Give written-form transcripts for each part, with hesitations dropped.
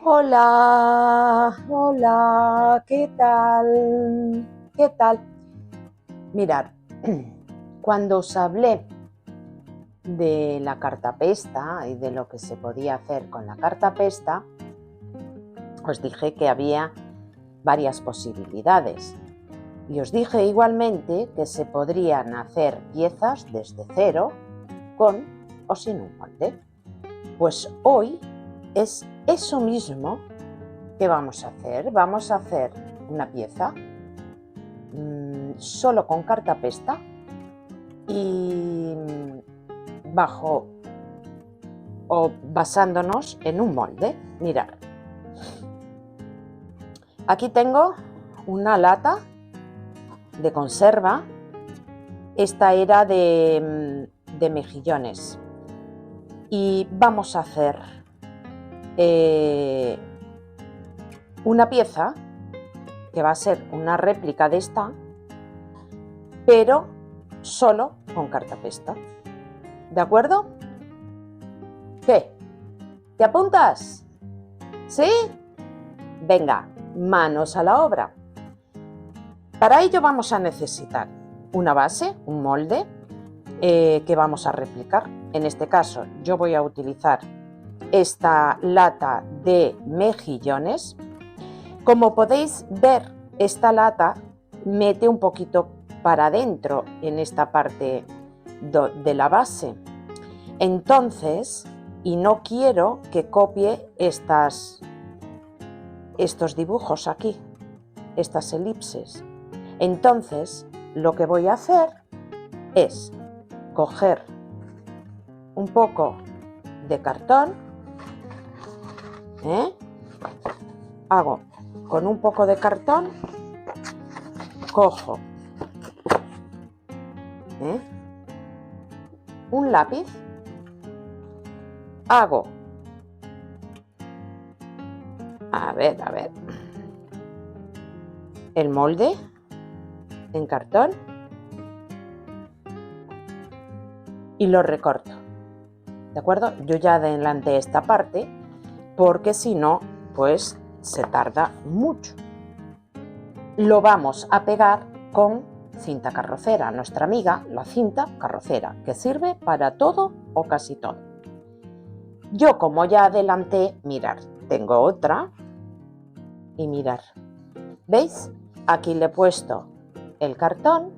Hola, hola, ¿qué tal? ¿Qué tal? Mirad, cuando os hablé de la cartapesta y de lo que se podía hacer con la cartapesta, os dije que había varias posibilidades. Y os dije igualmente que se podrían hacer piezas desde cero, con o sin un molde. Pues hoy es eso mismo que vamos a hacer. Vamos a hacer una pieza solo con cartapesta y bajo o basándonos en un molde. Mirad, aquí tengo una lata de conserva. Esta era de mejillones y vamos a hacer una pieza que va a ser una réplica de esta, pero solo con cartapesta. ¿De acuerdo? ¿Qué? ¿Te apuntas? ¿Sí? Venga, manos a la obra. Para ello vamos a necesitar una base, un molde, que vamos a replicar. En este caso yo voy a utilizar esta lata de mejillones. Como podéis ver, esta lata mete un poquito para adentro en esta parte de la base. Entonces, y no quiero que copie estos dibujos aquí, estas elipses. Entonces, lo que voy a hacer es coger un poco de cartón, hago con un poco de cartón, cojo un lápiz, hago, a ver, el molde en cartón y lo recorto. ¿De acuerdo? Yo ya adelanté esta parte porque si no, pues se tarda mucho. Lo vamos a pegar con cinta carrocera, nuestra amiga, la cinta carrocera, que sirve para todo o casi todo. Yo, como ya adelanté, mirad, tengo otra y mirad, ¿veis? Aquí le he puesto el cartón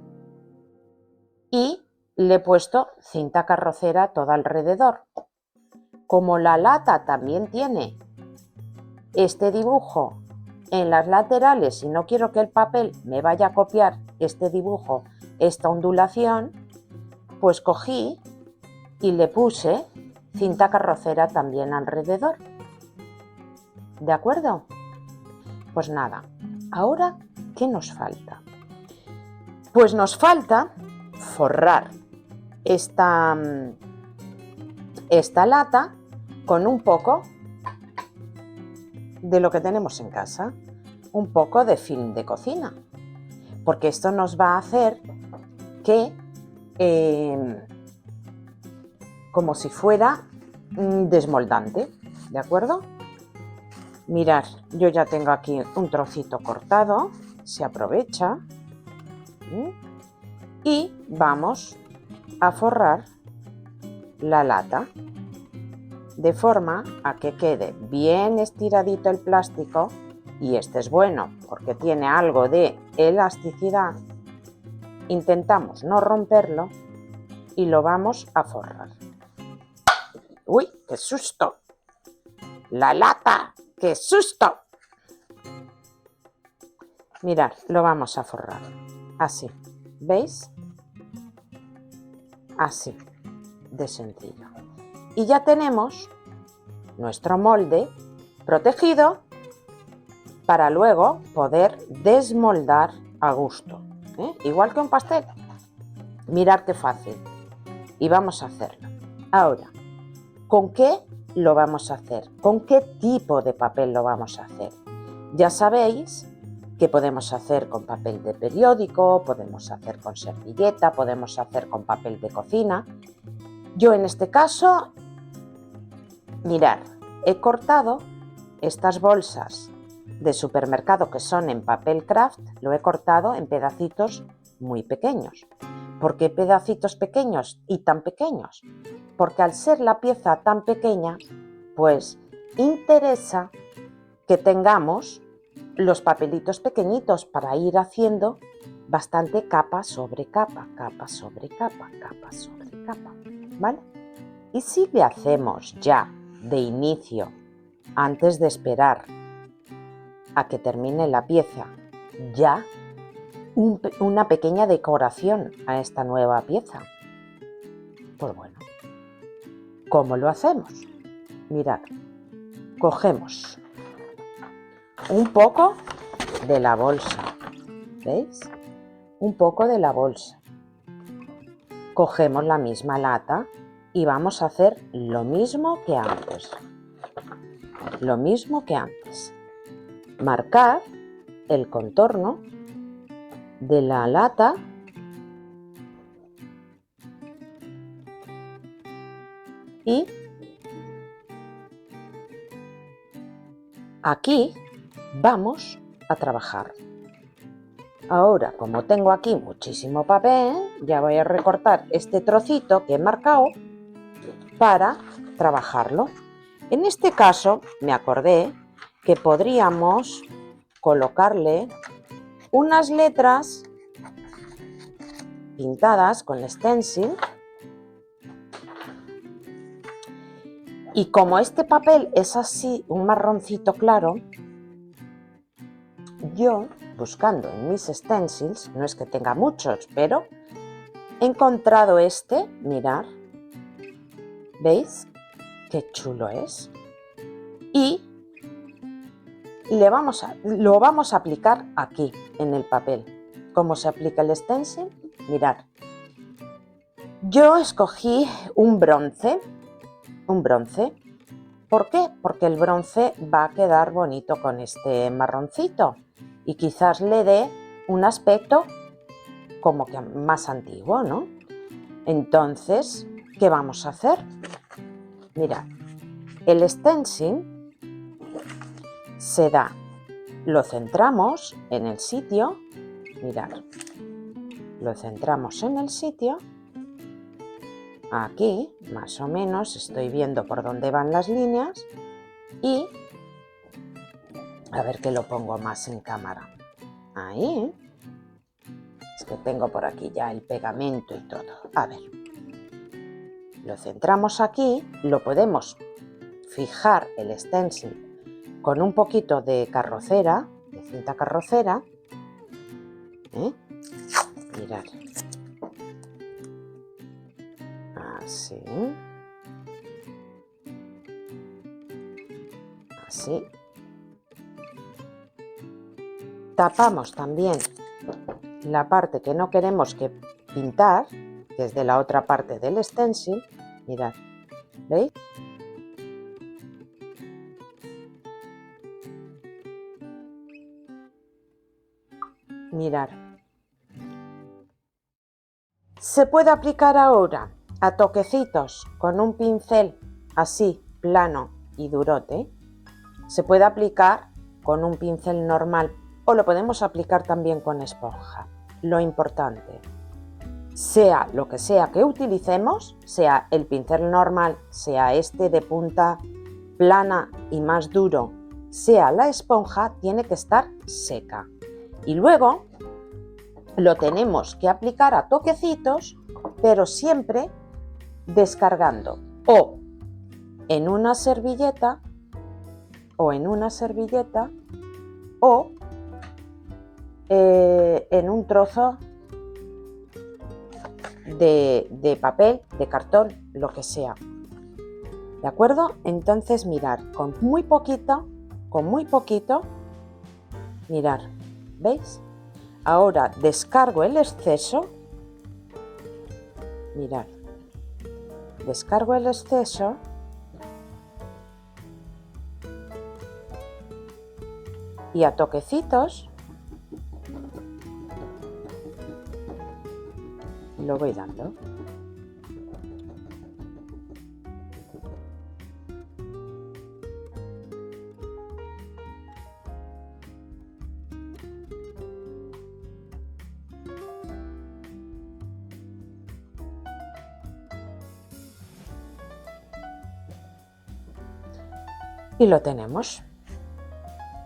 y le he puesto cinta carrocera todo alrededor. Como la lata también tiene este dibujo en las laterales y no quiero que el papel me vaya a copiar este dibujo, esta ondulación, pues cogí y le puse cinta carrocera también alrededor. ¿De acuerdo? Pues nada, ahora, ¿qué nos falta? Pues nos falta forrar esta lata con un poco de lo que tenemos en casa, un poco de film de cocina, porque esto nos va a hacer que como si fuera desmoldante, ¿de acuerdo? Mirad, yo ya tengo aquí un trocito cortado, se aprovecha y vamos a forrar la lata de forma a que quede bien estiradito el plástico, y este es bueno porque tiene algo de elasticidad. Intentamos no romperlo y lo vamos a forrar. ¡Uy, qué susto! ¡La lata! ¡Qué susto! Mirad, lo vamos a forrar así, ¿veis? Así de sencillo. Y ya tenemos nuestro molde protegido para luego poder desmoldar a gusto, igual que un pastel. Mirad qué fácil. Y vamos a hacerlo. Ahora, ¿con qué lo vamos a hacer? ¿Con qué tipo de papel lo vamos a hacer? Ya sabéis que podemos hacer con papel de periódico, podemos hacer con servilleta, podemos hacer con papel de cocina. Yo en este caso, mirad, he cortado estas bolsas de supermercado que son en papel craft, lo he cortado en pedacitos muy pequeños. ¿Por qué pedacitos pequeños y tan pequeños? Porque al ser la pieza tan pequeña, pues interesa que tengamos los papelitos pequeñitos para ir haciendo bastante capa sobre capa, capa sobre capa, capa sobre capa, ¿vale? Y si le hacemos ya de inicio, antes de esperar a que termine la pieza, ya una pequeña decoración a esta nueva pieza, pues bueno, ¿cómo lo hacemos? Mirad, cogemos un poco de la bolsa, ¿veis? Un poco de la bolsa. Cogemos la misma lata y vamos a hacer lo mismo que antes. Lo mismo que antes. Marcar el contorno de la lata y aquí vamos a trabajar. Ahora, como tengo aquí muchísimo papel, ya voy a recortar este trocito que he marcado para trabajarlo. En este caso, me acordé que podríamos colocarle unas letras pintadas con stencil. Y como este papel es así, un marroncito claro, yo, buscando en mis stencils, no es que tenga muchos, pero he encontrado este, mirad, ¿veis? Qué chulo es. Y lo vamos a aplicar aquí, en el papel. ¿Cómo se aplica el stencil? Mirad. Yo escogí un bronce. ¿Por qué? Porque el bronce va a quedar bonito con este marroncito y quizás le dé un aspecto como que más antiguo, ¿no? Entonces, ¿qué vamos a hacer? Mirad, el stencil se da, lo centramos en el sitio, mirad, lo centramos en el sitio. Aquí, más o menos, estoy viendo por dónde van las líneas y a ver que lo pongo más en cámara. Ahí. Es que tengo por aquí ya el pegamento y todo. A ver. Lo centramos aquí, lo podemos fijar el stencil con un poquito de carrocera, de cinta carrocera. Mirad. Así. Así. Tapamos también la parte que no queremos que pintar, que es de la otra parte del stencil. Mirad, ¿veis? Mirad. Se puede aplicar ahora a toquecitos con un pincel así, plano y durote. Se puede aplicar con un pincel normal o lo podemos aplicar también con esponja. Lo importante, sea lo que sea que utilicemos, sea el pincel normal, sea este de punta plana y más duro, sea la esponja, tiene que estar seca. Y luego lo tenemos que aplicar a toquecitos, pero siempre descargando o en una servilleta o en un trozo de papel, de cartón, lo que sea. ¿De acuerdo? Entonces mirad, con muy poquito, mirad, ¿veis? Ahora descargo el exceso, mirad, descargo el exceso y a toquecitos lo voy dando. Y lo tenemos.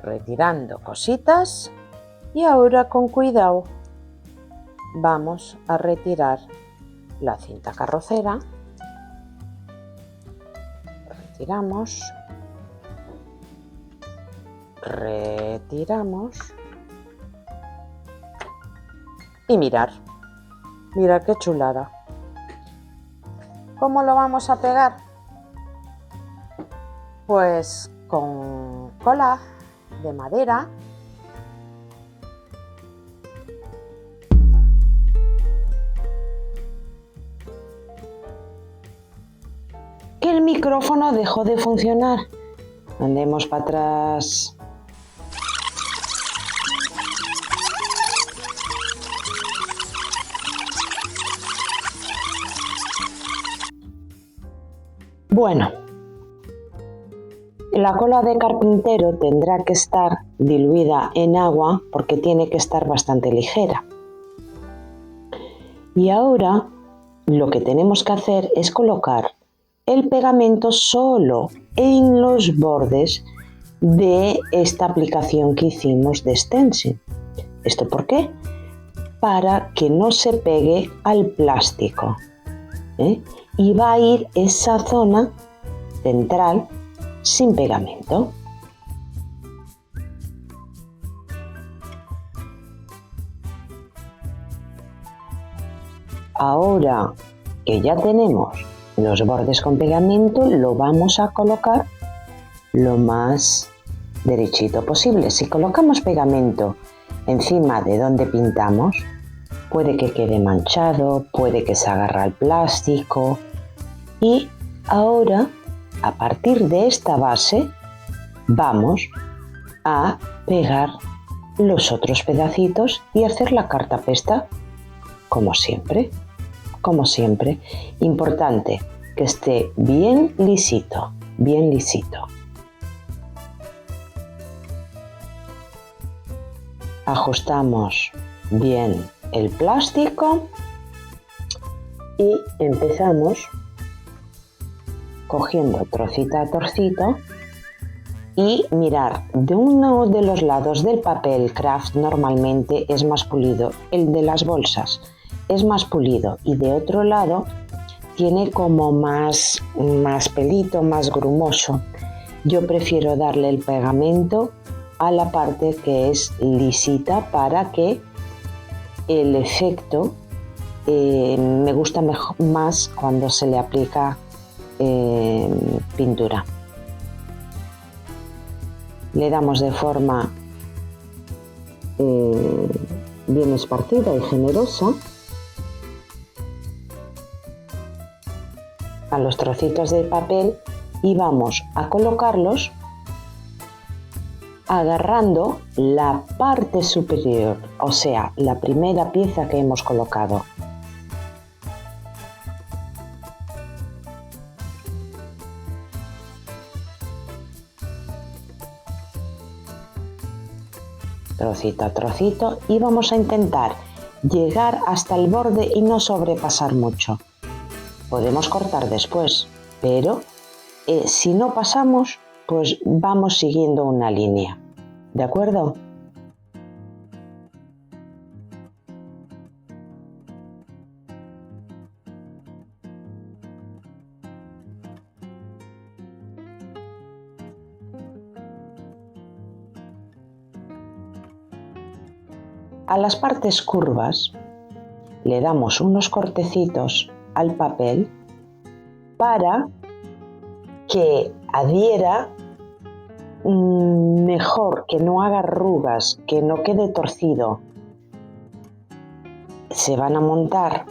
Retirando cositas y ahora con cuidado vamos a retirar la cinta carrocera. Retiramos y mirad qué chulada. ¿Cómo lo vamos a pegar? Pues con cola de madera. Que el micrófono dejó de funcionar. Andemos para atrás. Bueno, la cola de carpintero tendrá que estar diluida en agua porque tiene que estar bastante ligera. Y ahora lo que tenemos que hacer es colocar el pegamento solo en los bordes de esta aplicación que hicimos de stencil. ¿Esto por qué? Para que no se pegue al plástico. Y va a ir esa zona central sin pegamento. Ahora que ya tenemos los bordes con pegamento, lo vamos a colocar lo más derechito posible. Si colocamos pegamento encima de donde pintamos, puede que quede manchado, puede que se agarre al plástico. Y ahora, a partir de esta base, vamos a pegar los otros pedacitos y hacer la cartapesta como siempre. Como siempre, importante que esté bien lisito, bien lisito. Ajustamos bien el plástico y empezamos cogiendo trocito a trocito y mirar, de uno de los lados del papel craft normalmente es más pulido, el de las bolsas es más pulido y de otro lado tiene como más pelito, más grumoso. Yo prefiero darle el pegamento a la parte que es lisita para que el efecto me gusta más cuando se le aplica pintura. Le damos de forma bien esparcida y generosa a los trocitos de papel y vamos a colocarlos agarrando la parte superior, o sea, la primera pieza que hemos colocado. Trocito a trocito y vamos a intentar llegar hasta el borde y no sobrepasar mucho. Podemos cortar después, pero si no pasamos, pues vamos siguiendo una línea. ¿De acuerdo? A las partes curvas le damos unos cortecitos al papel para que adhiera mejor, que no haga arrugas, que no quede torcido. Se van a montar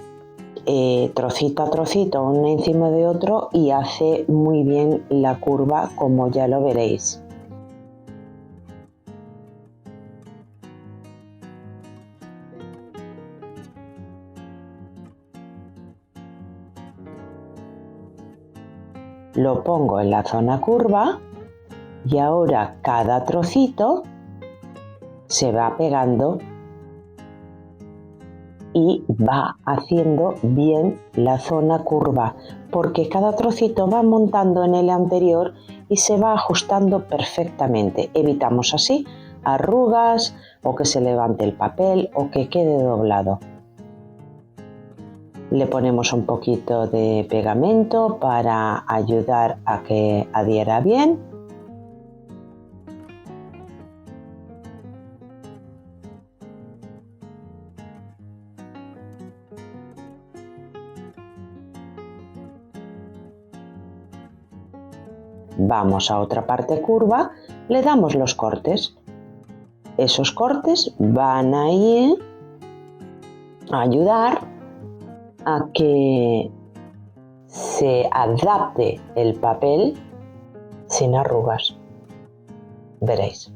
trocito a trocito uno encima de otro y hace muy bien la curva, como ya lo veréis. Lo pongo en la zona curva y ahora cada trocito se va pegando y va haciendo bien la zona curva, porque cada trocito va montando en el anterior y se va ajustando perfectamente. Evitamos así arrugas o que se levante el papel o que quede doblado. Le ponemos un poquito de pegamento para ayudar a que adhiera bien. Vamos a otra parte curva, le damos los cortes. Esos cortes van a ir a ayudar a que se adapte el papel sin arrugas. Veréis.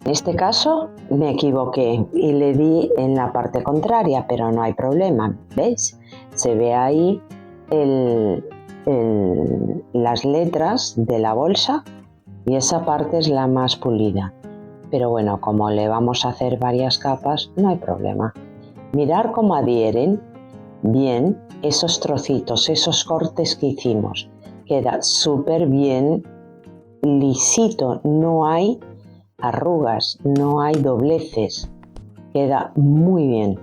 En este caso me equivoqué y le di en la parte contraria, pero no hay problema. ¿Veis? Se ve ahí las letras de la bolsa y esa parte es la más pulida. Pero bueno, como le vamos a hacer varias capas, no hay problema. Mirad cómo adhieren bien esos trocitos, esos cortes que hicimos. Queda súper bien lisito, no hay arrugas, no hay dobleces, queda muy bien.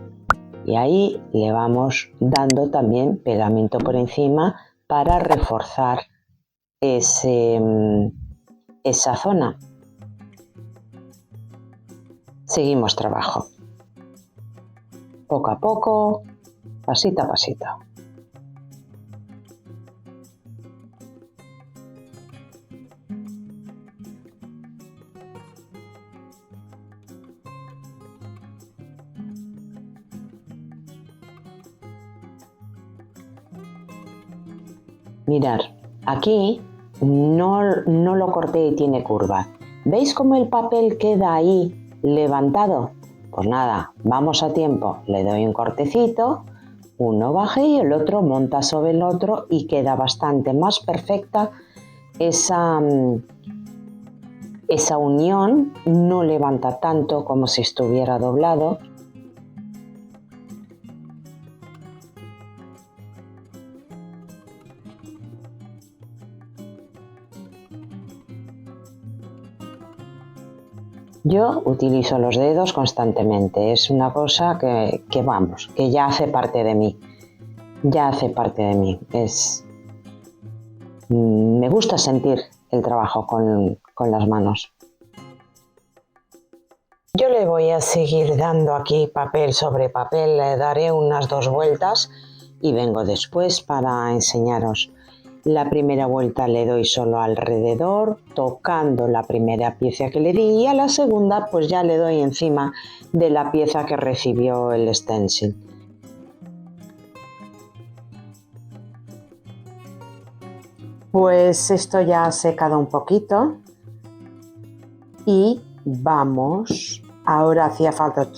Y ahí le vamos dando también pegamento por encima para reforzar esa zona. Seguimos trabajo, poco a poco, pasito a pasito. Mirad, aquí no lo corté y tiene curva. ¿Veis cómo el papel queda ahí levantado? Pues nada, vamos a tiempo. Le doy un cortecito, uno baje y el otro monta sobre el otro y queda bastante más perfecta esa unión. No levanta tanto como si estuviera doblado. Yo utilizo los dedos constantemente, es una cosa que ya hace parte de mí. Ya hace parte de mí. Me gusta sentir el trabajo con las manos. Yo le voy a seguir dando aquí papel sobre papel, le daré unas 2 vueltas y vengo después para enseñaros. La primera vuelta le doy solo alrededor, tocando la primera pieza que le di, y a la segunda pues ya le doy encima de la pieza que recibió el stencil. Pues esto ya ha secado un poquito y vamos, ahora hacía falta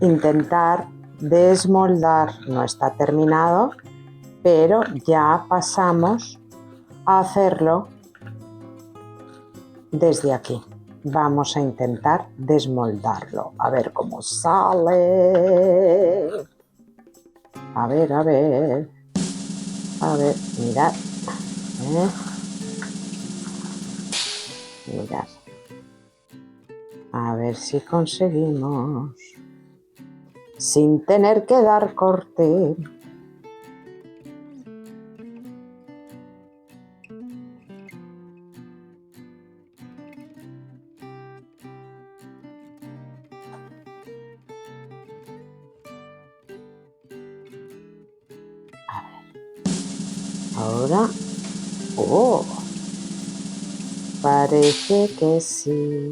intentar desmoldar, no está terminado, pero ya pasamos a hacerlo desde aquí. Vamos a intentar desmoldarlo, a ver cómo sale. A ver, mirad. Mirad. A ver si conseguimos, sin tener que dar corte. Ahora, parece que sí.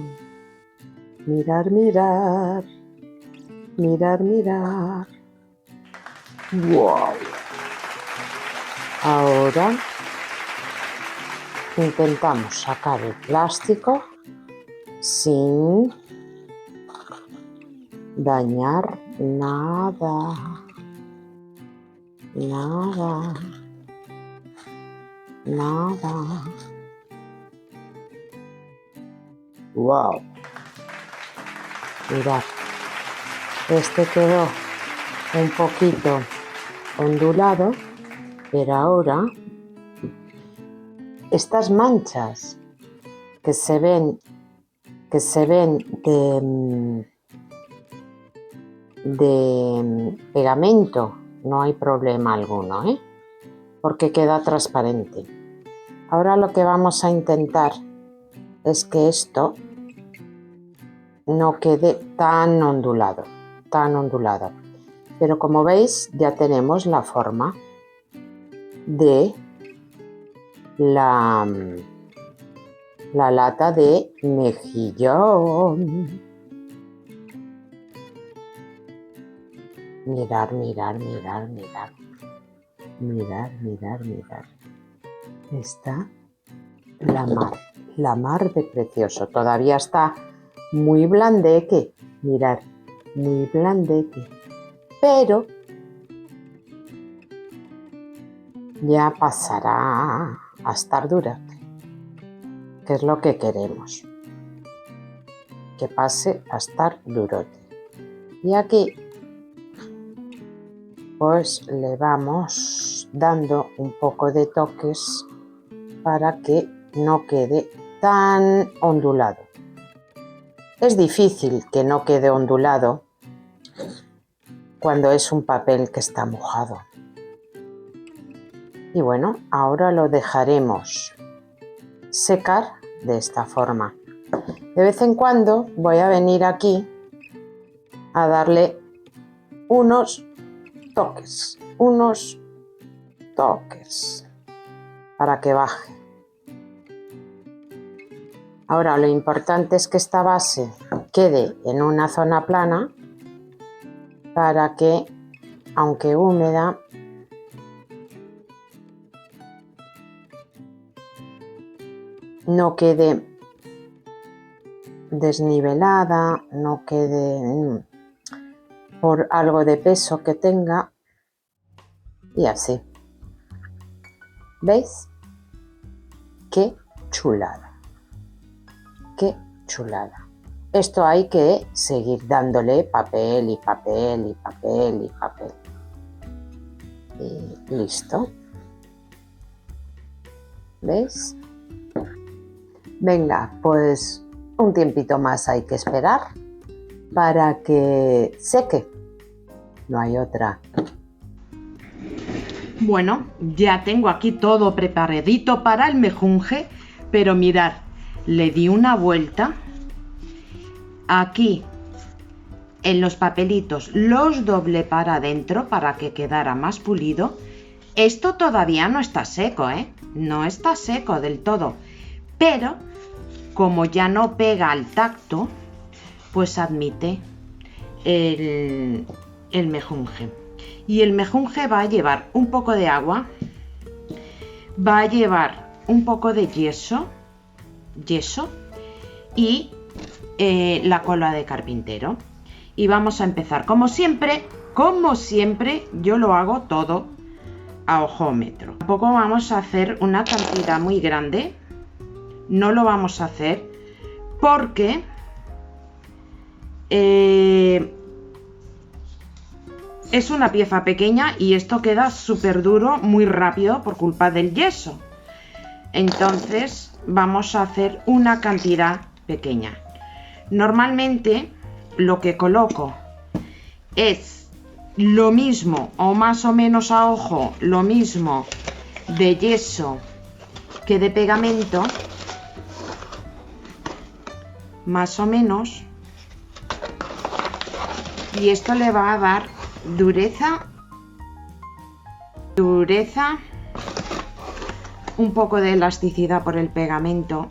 Mirar. Wow. Ahora intentamos sacar el plástico sin dañar nada. ¡Wow! Mirad, este quedó un poquito ondulado, pero ahora estas manchas que se ven de pegamento, no hay problema alguno, porque queda transparente. Ahora lo que vamos a intentar es que esto no quede tan ondulado. Pero como veis, ya tenemos la forma de la lata de mejillón. Mirar. Está la mar de precioso. Todavía está muy blandeque, mirad, muy blandeque. Pero ya pasará a estar durote, que es lo que queremos, que pase a estar durote. Y aquí pues le vamos dando un poco de toques para que no quede tan ondulado. Es difícil que no quede ondulado cuando es un papel que está mojado. Y bueno, ahora lo dejaremos secar de esta forma. De vez en cuando voy a venir aquí a darle unos toques para que baje. Ahora lo importante es que esta base quede en una zona plana para que, aunque húmeda, no quede desnivelada, no quede por algo de peso que tenga, y así. ¿Veis? ¡Qué chulada! ¡Qué chulada! Esto hay que seguir dándole papel y papel y papel y papel. Y listo. ¿Veis? Venga, pues un tiempito más hay que esperar para que seque. No hay otra. Bueno, ya tengo aquí todo preparadito para el mejunje, pero mirad, le di una vuelta. Aquí en los papelitos los doblé para adentro para que quedara más pulido. Esto todavía no está seco, no está seco del todo, pero como ya no pega al tacto, pues admite el mejunje. Y el mejunje va a llevar un poco de agua, va a llevar un poco de yeso y la cola de carpintero. Y vamos a empezar, como siempre, yo lo hago todo a ojómetro. Tampoco vamos a hacer una cantidad muy grande, no lo vamos a hacer porque es una pieza pequeña y esto queda súper duro muy rápido por culpa del yeso. Entonces vamos a hacer una cantidad pequeña. Normalmente lo que coloco es lo mismo o más o menos a ojo, lo mismo de yeso que de pegamento, más o menos, y esto le va a dar dureza, un poco de elasticidad por el pegamento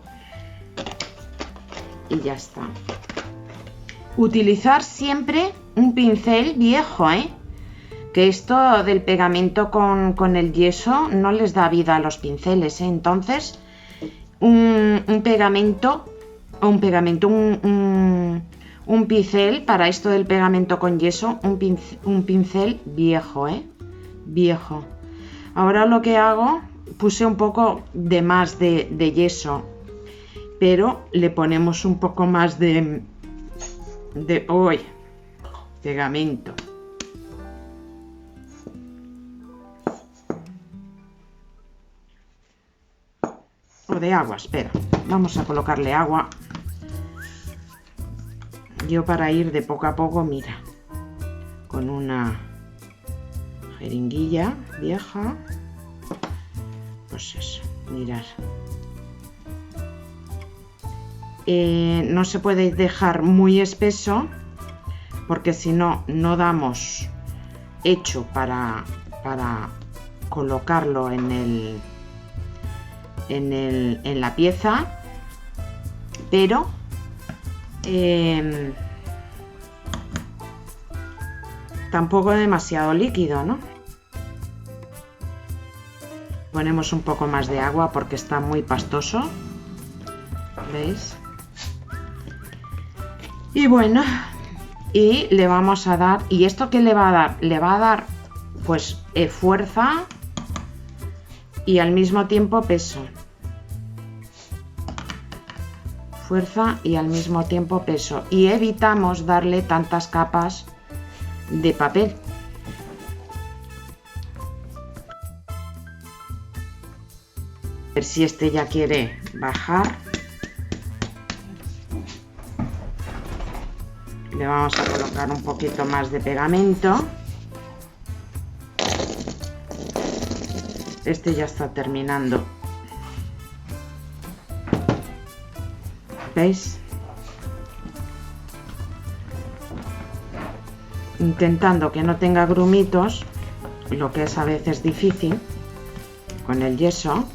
y ya está. Utilizar siempre un pincel viejo, que esto del pegamento con el yeso no les da vida a los pinceles, entonces un pegamento, un pincel para esto del pegamento con yeso, un pincel viejo, viejo. Ahora lo que hago, puse un poco de más de yeso, pero le ponemos un poco más de pegamento. O de agua, espera, vamos a colocarle agua. Yo para ir de poco a poco, mira, con una jeringuilla vieja, pues eso, mirad. No se puede dejar muy espeso, porque si no, no damos hecho para colocarlo en la pieza, pero tampoco demasiado líquido, ¿no? Ponemos un poco más de agua porque está muy pastoso, ¿veis? Y bueno, y le vamos a dar, ¿y esto qué le va a dar? Le va a dar pues fuerza y al mismo tiempo peso. Fuerza y al mismo tiempo peso. Y evitamos darle tantas capas de papel. A ver si este ya quiere bajar. Le vamos a colocar un poquito más de pegamento. Este ya está terminando. ¿Veis? Intentando que no tenga grumitos, lo que es a veces difícil con el yeso,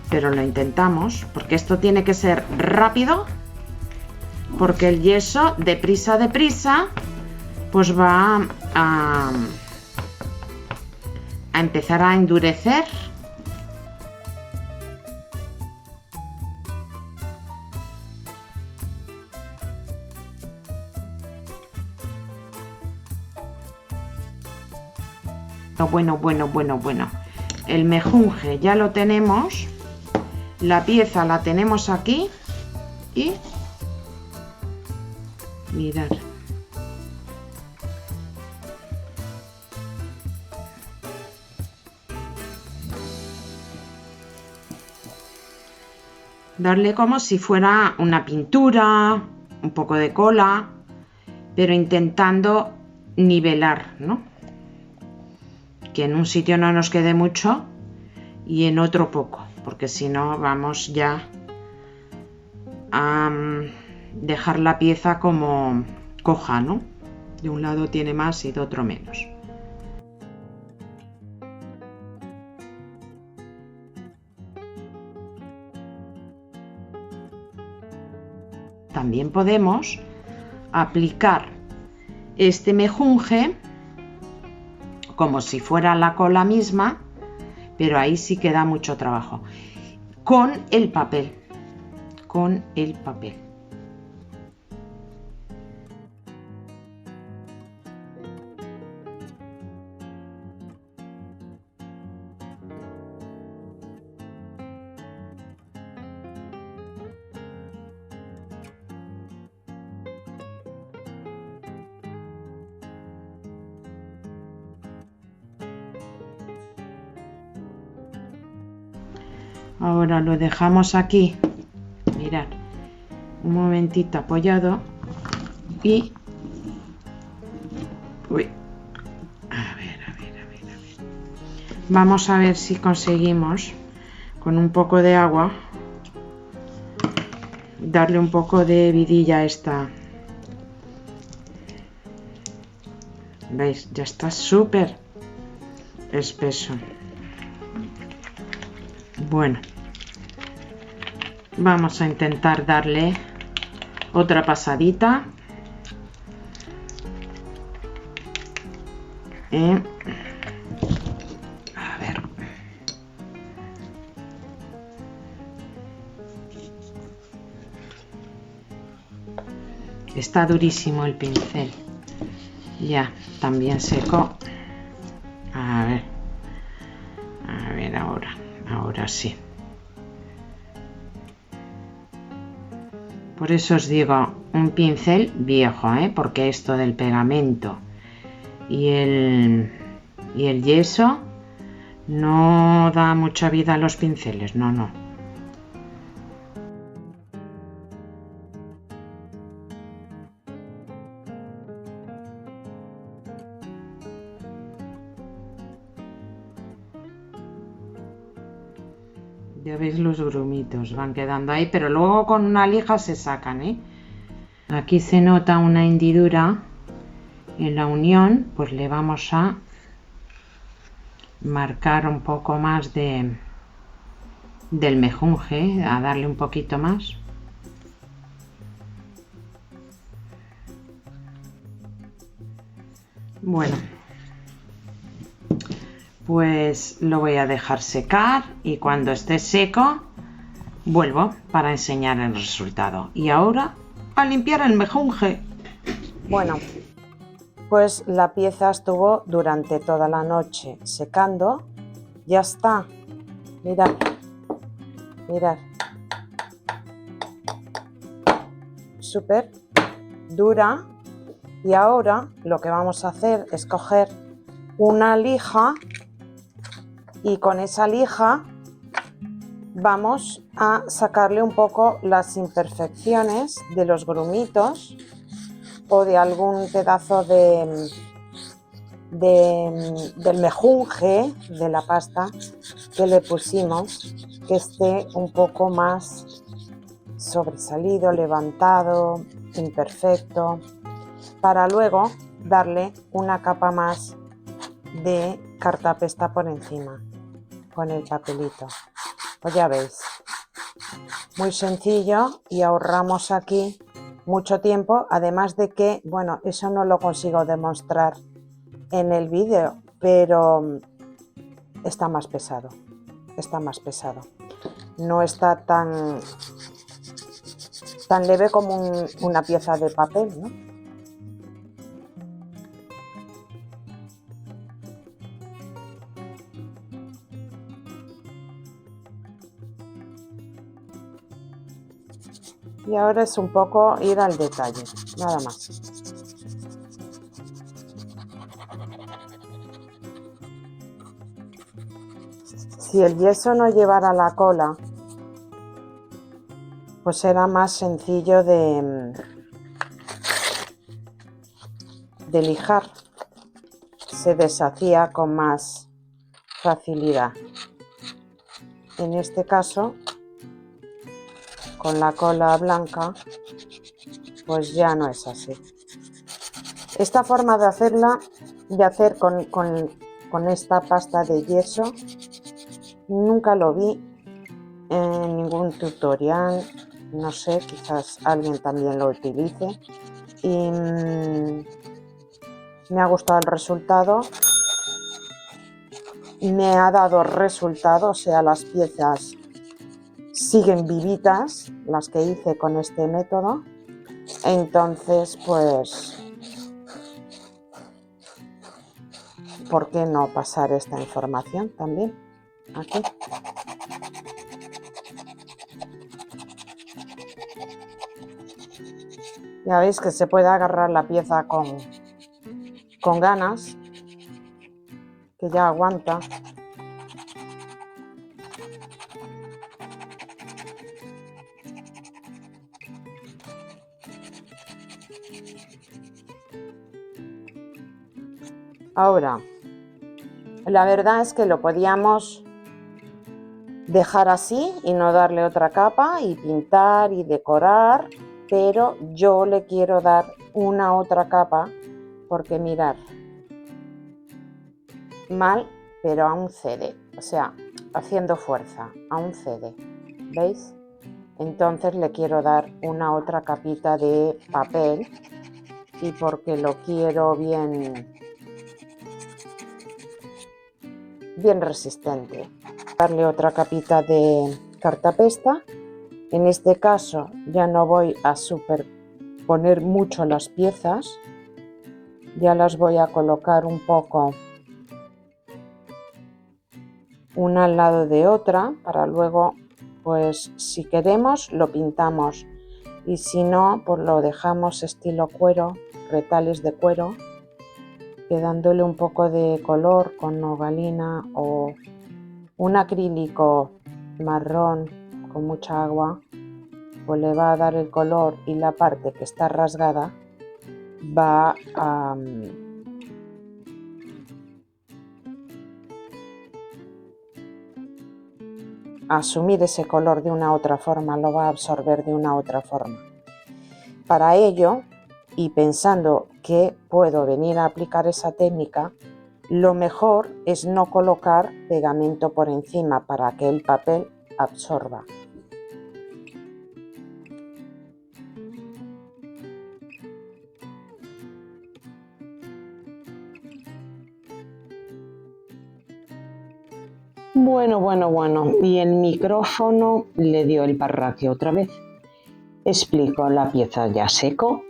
pero lo intentamos, porque esto tiene que ser rápido, porque el yeso deprisa, pues va a empezar a endurecer. Bueno. El mejunje ya lo tenemos. La pieza la tenemos aquí. Y mirad. Darle como si fuera una pintura, un poco de cola, pero intentando nivelar, ¿no? Que en un sitio no nos quede mucho y en otro poco, porque si no vamos ya a dejar la pieza como coja, ¿no? De un lado tiene más y de otro menos. También podemos aplicar este mejunje como si fuera la cola misma, pero ahí sí que da mucho trabajo, con el papel, Ahora lo dejamos aquí, mirad, un momentito apoyado y a ver. Vamos a ver si conseguimos con un poco de agua darle un poco de vidilla a esta. ¿Veis? Ya está súper espeso. Bueno, vamos a intentar darle otra pasadita. A ver. Está durísimo el pincel. Ya, también secó. A ver ahora sí. Por eso os digo, un pincel viejo, porque esto del pegamento y el yeso no da mucha vida a los pinceles, no. Ya veis, los grumitos van quedando ahí, pero luego con una lija se sacan, Aquí se nota una hendidura en la unión, pues le vamos a marcar un poco más del mejunje, a darle un poquito más. Bueno, pues lo voy a dejar secar y cuando esté seco vuelvo para enseñar el resultado. Y ahora a limpiar el mejunje. Bueno, pues la pieza estuvo durante toda la noche secando. Ya está. Mirad, mirad. Súper dura. Y ahora lo que vamos a hacer es coger una lija y con esa lija vamos a sacarle un poco las imperfecciones de los grumitos o de algún pedazo del mejunje de la pasta que le pusimos, que esté un poco más sobresalido, levantado, imperfecto, para luego darle una capa más de cartapesta por encima con el papelito. Pues ya veis, muy sencillo y ahorramos aquí mucho tiempo, además de que, bueno, eso no lo consigo demostrar en el vídeo, pero está más pesado, no está tan leve como una pieza de papel, ¿no? Y ahora es un poco ir al detalle, nada más. Si el yeso no llevara la cola, pues era más sencillo de lijar. Se deshacía con más facilidad. En este caso, con la cola blanca, pues ya no es así. Esta forma de hacer con esta pasta de yeso, nunca lo vi en ningún tutorial, no sé, quizás alguien también lo utilice, y me ha gustado el resultado, me ha dado resultado, o sea, las piezas siguen vivitas, las que hice con este método. Entonces, pues, ¿por qué no pasar esta información también aquí? Ya veis que se puede agarrar la pieza con ganas, que ya aguanta. Ahora, la verdad es que lo podíamos dejar así y no darle otra capa y pintar y decorar, pero yo le quiero dar una otra capa porque mirad, mal, pero aún cede, o sea, haciendo fuerza, aún cede, ¿veis? Entonces le quiero dar una otra capita de papel y porque lo quiero bien resistente. Darle otra capita de cartapesta. En este caso ya no voy a super poner mucho las piezas. Ya las voy a colocar un poco una al lado de otra para luego, pues si queremos lo pintamos y si no, pues lo dejamos estilo cuero, retales de cuero, quedándole un poco de color con nogalina o un acrílico marrón con mucha agua, pues le va a dar el color y la parte que está rasgada va a asumir ese color de una otra forma, lo va a absorber de una otra forma. Para ello, y pensando que puedo venir a aplicar esa técnica, lo mejor es no colocar pegamento por encima para que el papel absorba. Bueno, y el micrófono le dio el parraque otra vez. Explico, la pieza ya seco,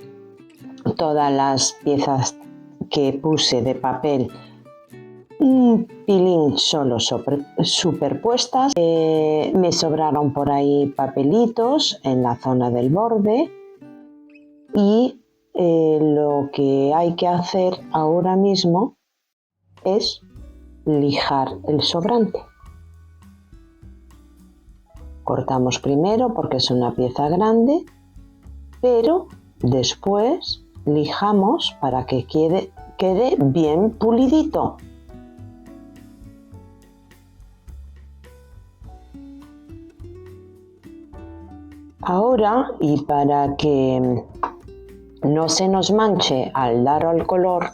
todas las piezas que puse de papel un pilín solo superpuestas, me sobraron por ahí papelitos en la zona del borde y lo que hay que hacer ahora mismo es lijar el sobrante. Cortamos primero porque es una pieza grande, pero después lijamos para que quede bien pulidito. Ahora, y para que no se nos manche al dar el color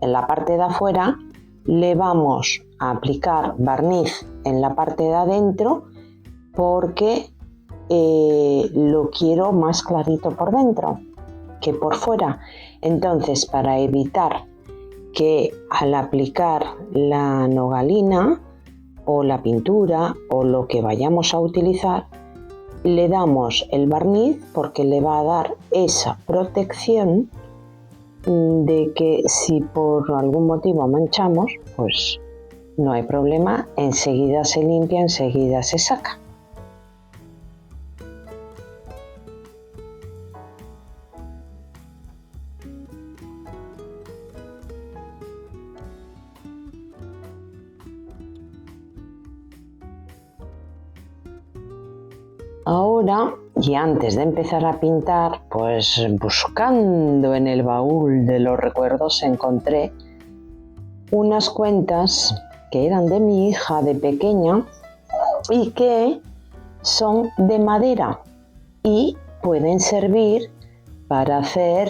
en la parte de afuera, le vamos a aplicar barniz en la parte de adentro porque lo quiero más clarito por dentro que por fuera. Entonces, para evitar que al aplicar la nogalina o la pintura o lo que vayamos a utilizar, le damos el barniz porque le va a dar esa protección de que si por algún motivo manchamos, pues no hay problema, enseguida se limpia, enseguida se saca. Ahora, y antes de empezar a pintar, pues buscando en el baúl de los recuerdos encontré unas cuentas que eran de mi hija de pequeña y que son de madera y pueden servir para hacer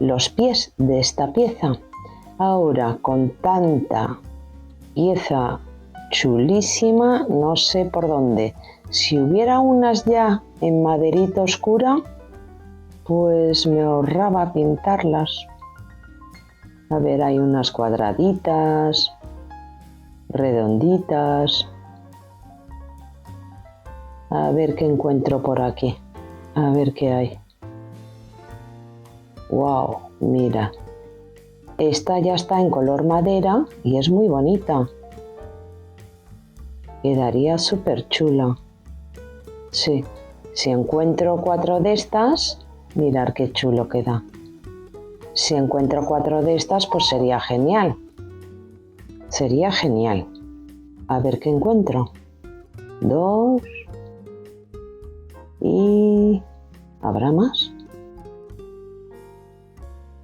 los pies de esta pieza. Ahora, con tanta pieza chulísima, no sé por dónde. Si hubiera unas ya en maderita oscura, pues me ahorraba pintarlas. A ver, hay unas cuadraditas, redonditas. A ver qué encuentro por aquí. A ver qué hay. ¡Wow! Mira. Esta ya está en color madera y es muy bonita. Quedaría súper chula. Sí, si encuentro 4 de estas, mirad qué chulo queda. Si encuentro 4 de estas, pues sería genial. Sería genial. A ver qué encuentro. 2. Y... ¿habrá más?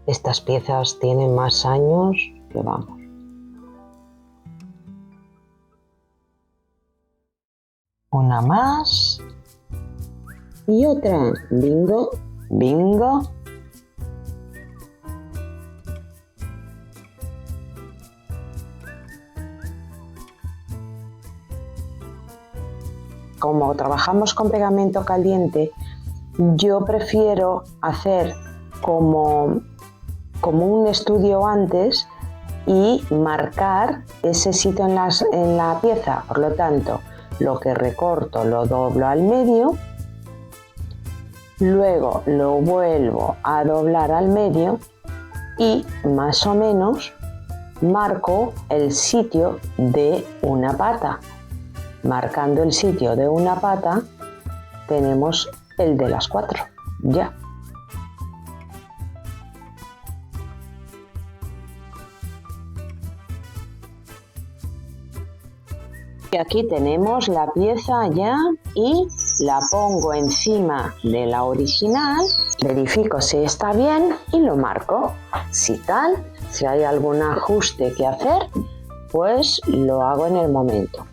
Estas piezas tienen más años que vamos. Una más. Y otra. Bingo, bingo. Como trabajamos con pegamento caliente, yo prefiero hacer como un estudio antes y marcar ese sitio en la pieza. Por lo tanto, lo que recorto lo doblo al medio Luego lo vuelvo a doblar al medio y más o menos marco el sitio de una pata. Marcando el sitio de una pata tenemos el de las 4. Ya. Y aquí tenemos la pieza ya y la pongo encima de la original, verifico si está bien y lo marco. Si hay algún ajuste que hacer, pues lo hago en el momento.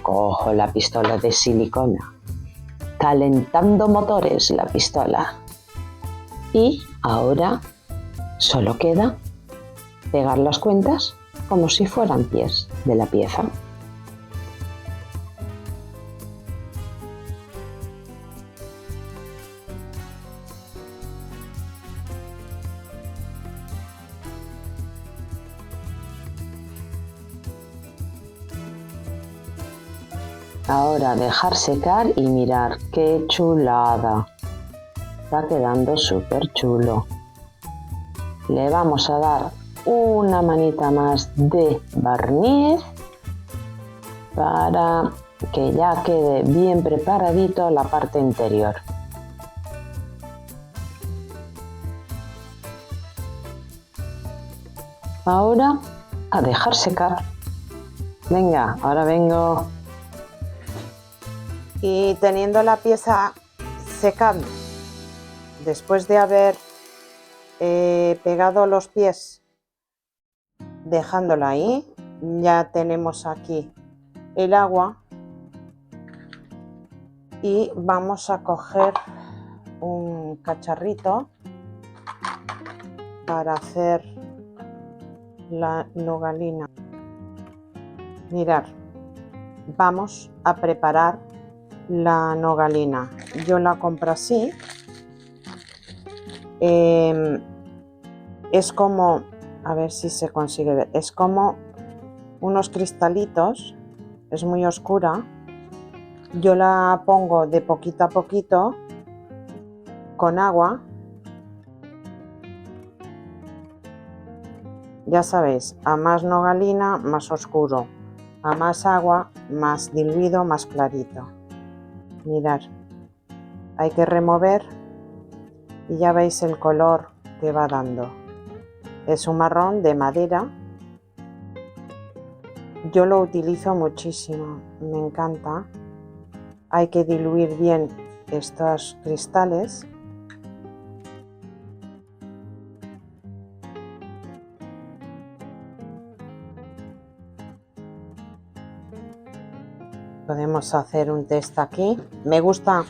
Cojo la pistola de silicona, calentando motores la pistola. Y ahora solo queda pegar las cuentas como si fueran pies de la pieza. Ahora dejar secar y mirar qué chulada. Está quedando súper chulo. Le vamos a dar una manita más de barniz para que ya quede bien preparadito la parte interior. Ahora a dejar secar. Venga, ahora vengo. Y teniendo la pieza secando, después de haber pegado los pies, dejándola ahí, ya tenemos aquí el agua y vamos a coger un cacharrito para hacer la nogalina. Mirad, vamos a preparar la nogalina. Yo la compro así. Es como, a ver si se consigue ver, es como unos cristalitos, es muy oscura. Yo la pongo de poquito a poquito con agua. Ya sabéis, a más nogalina, más oscuro, a más agua, más diluido, más clarito. Mirad, hay que remover y ya veis el color que va dando. Es un marrón de madera. Yo lo utilizo muchísimo, me encanta. Hay que diluir bien estos cristales. Podemos hacer un test aquí. Me gusta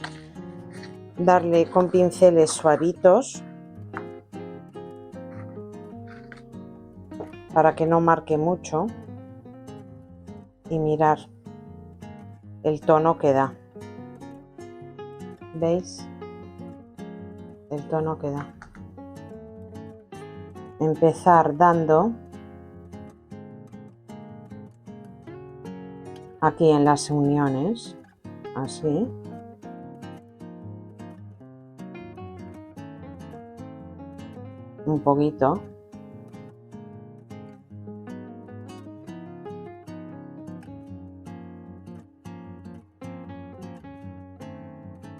darle con pinceles suavitos para que no marque mucho. Y mirar el tono que da. ¿Veis? El tono que da. Empezar dando aquí en las uniones, así. Un poquito.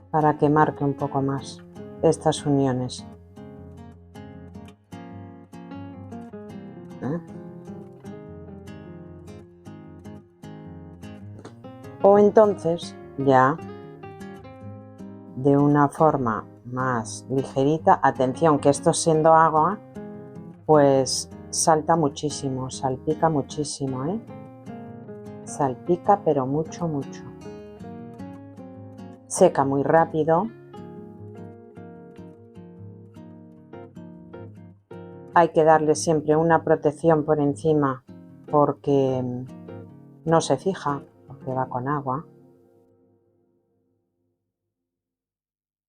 Para que marque un poco más estas uniones. O entonces ya de una forma más ligerita, atención que esto siendo agua pues salta muchísimo, salpica muchísimo, salpica pero mucho, mucho. Seca muy rápido. Hay que darle siempre una protección por encima porque no se fija, porque va con agua.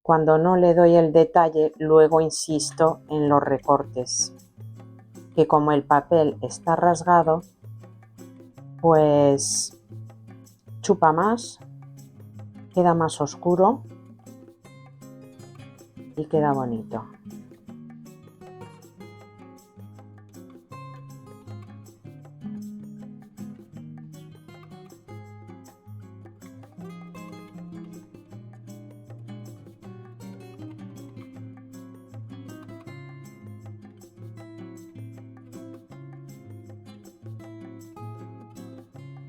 Cuando no le doy el detalle, luego insisto en los recortes, que como el papel está rasgado, pues chupa más, queda más oscuro y queda bonito.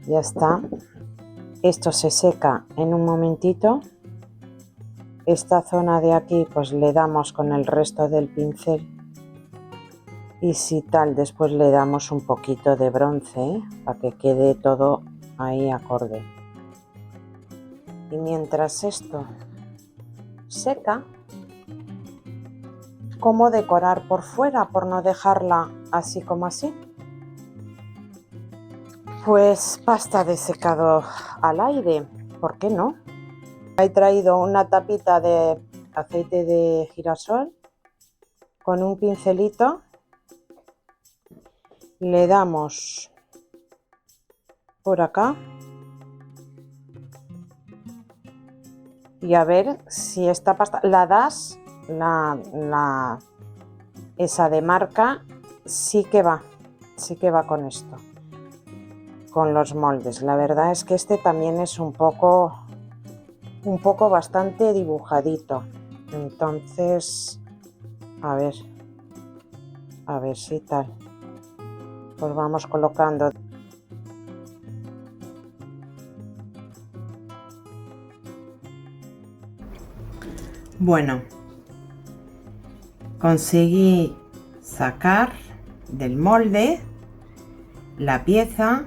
Ya está. Esto se seca en un momentito. Esta zona de aquí pues le damos con el resto del pincel. Y si tal, después le damos un poquito de bronce, para que quede todo ahí acorde. Y mientras esto seca, ¿cómo decorar por fuera por no dejarla así como así? Pues pasta de secado al aire, ¿por qué no? He traído una tapita de aceite de girasol con un pincelito. Le damos por acá y a ver si esta pasta la das, esa de marca sí que va con esto, con los moldes. La verdad es que este también es un poco bastante dibujadito, entonces a ver si tal, pues vamos colocando. Bueno, conseguí sacar del molde la pieza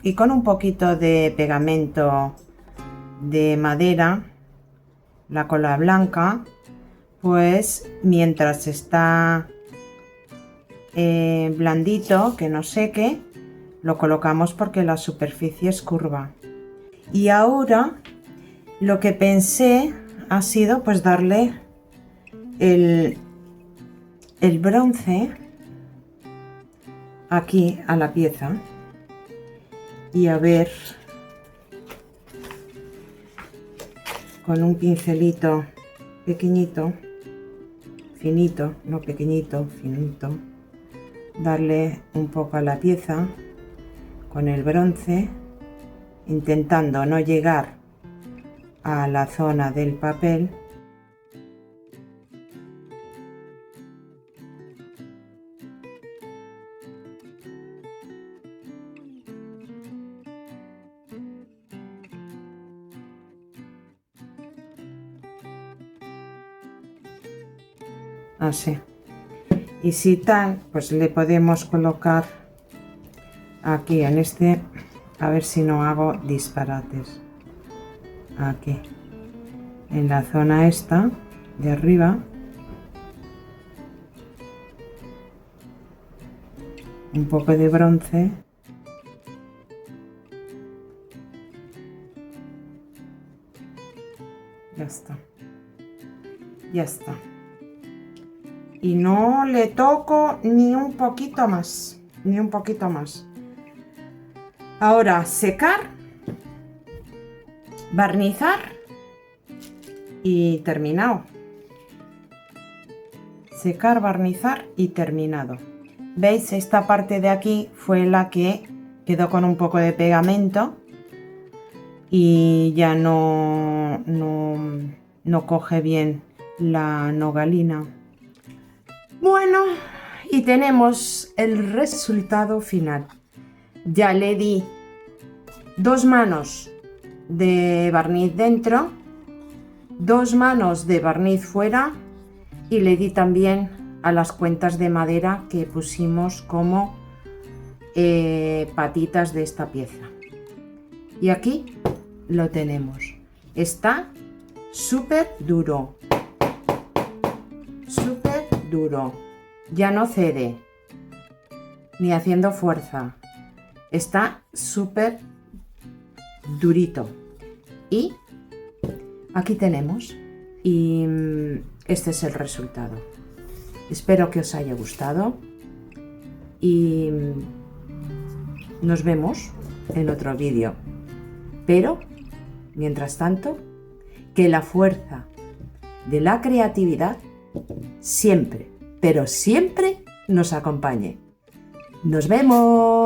y con un poquito de pegamento de madera, la cola blanca, pues mientras está blandito, que no seque, lo colocamos porque la superficie es curva. Y ahora lo que pensé ha sido pues darle el bronce aquí a la pieza y a ver con un pincelito pequeñito, finito, no pequeñito, finito, darle un poco a la pieza con el bronce, intentando no llegar a la zona del papel. Así. Y si tal, pues le podemos colocar aquí en este, a ver si no hago disparates, aquí en la zona esta de arriba, un poco de bronce, ya está, ya está. Y no le toco ni un poquito más, ni un poquito más. Ahora secar, barnizar y terminado. Secar, barnizar y terminado. ¿Veis? Esta parte de aquí fue la que quedó con un poco de pegamento y ya no coge bien la nogalina. Bueno, y tenemos el resultado final. Ya le di 2 manos de barniz dentro, 2 manos de barniz fuera y le di también a las cuentas de madera que pusimos como patitas de esta pieza. Y aquí lo tenemos. Está súper duro. Súper duro. Ya no cede. Ni haciendo fuerza. Está súper durito. Y aquí tenemos. Y este es el resultado. Espero que os haya gustado. y nos vemos en otro vídeo. Pero, mientras tanto, que la fuerza de la creatividad siempre, pero siempre nos acompañe. ¡Nos vemos!